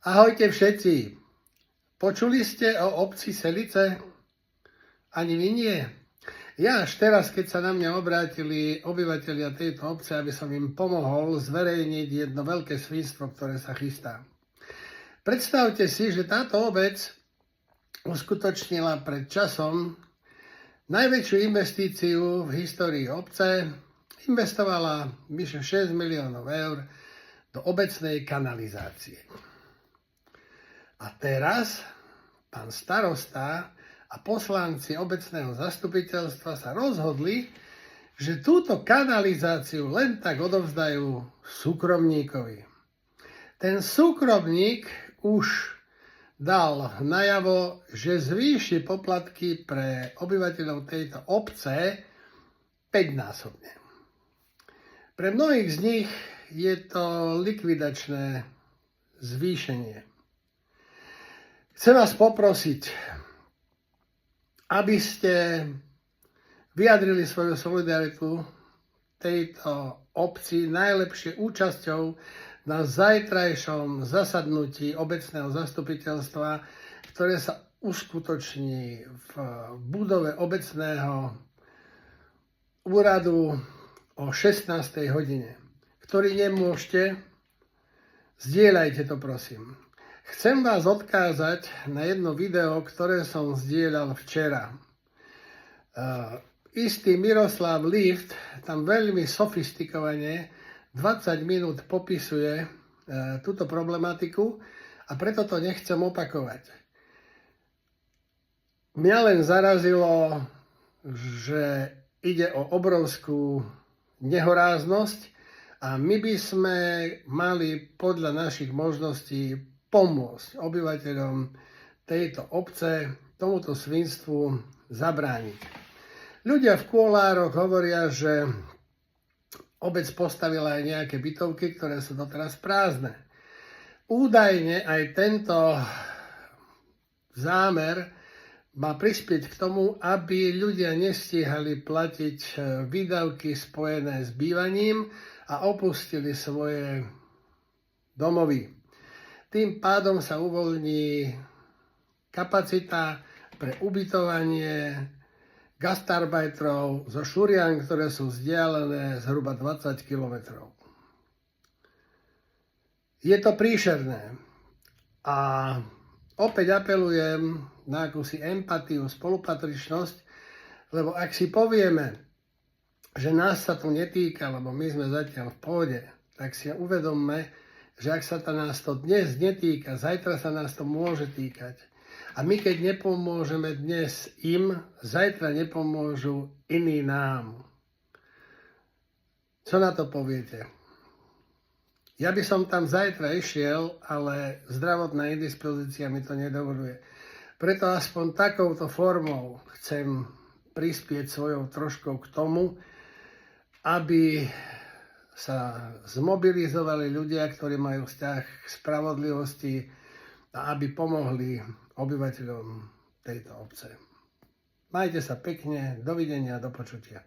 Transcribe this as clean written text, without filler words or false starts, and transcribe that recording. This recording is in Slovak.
Ahojte všetci. Počuli ste o obci Selice? Ani vy nie? Ja až teraz, keď sa na mňa obrátili obyvatelia tejto obce, aby som im pomohol zverejniť jedno veľké svinstvo, ktoré sa chystá. Predstavte si, že táto obec uskutočnila pred časom najväčšiu investíciu v histórii obce. Investovala vyše 6 miliónov eur do obecnej kanalizácie. A teraz pán starosta a poslanci obecného zastupiteľstva sa rozhodli, že túto kanalizáciu len tak odovzdajú súkromníkovi. Ten súkromník už dal najavo, že zvýši poplatky pre obyvateľov tejto obce 5-násobne. Pre mnohých z nich je to likvidačné zvýšenie. Chcem vás poprosiť, aby ste vyjadrili svoju solidaritu tejto obci najlepšie účasťou na zajtrajšom zasadnutí obecného zastupiteľstva, ktoré sa uskutoční v budove obecného úradu o 16. hodine. Ktorí nemôžete, zdieľajte to prosím. Chcem vás odkázať na jedno video, ktoré som zdieľal včera. Istý Miroslav Lift tam veľmi sofistikovane 20 minút popisuje túto problematiku a preto to nechcem opakovať. Mňa len zarazilo, že ide o obrovskú nehoráznosť a my by sme mali podľa našich možností pomôcť obyvateľom tejto obce tomuto svinstvu zabrániť. Ľudia v Kôlároch hovoria, že obec postavila aj nejaké bytovky, ktoré sú doteraz prázdne. Údajne aj tento zámer má prispieť k tomu, aby ľudia nestíhali platiť výdavky spojené s bývaním a opustili svoje domovy. Tým pádom sa uvoľní kapacita pre ubytovanie gastarbajtrov zo Šurian, ktoré sú vzdialené zhruba 20 km. Je to príšerné a opäť apelujem na akúsi empatiu, spolupatričnosť, lebo ak si povieme, že nás sa to netýka, lebo my sme zatiaľ v pohode, tak si uvedomme, že ak sa nás to dnes netýka, zajtra sa nás to môže týkať. A my keď nepomôžeme dnes im, zajtra nepomôžu iní nám. Co na to poviete? Ja by som tam zajtra išiel, ale zdravotná indispozícia mi to nedovoluje. Preto aspoň takouto formou chcem prispieť svojou troškou k tomu, aby sa zmobilizovali ľudia, ktorí majú vzťah k spravodlivosti a aby pomohli obyvateľom tejto obce. Majte sa pekne, dovidenia, do počutia.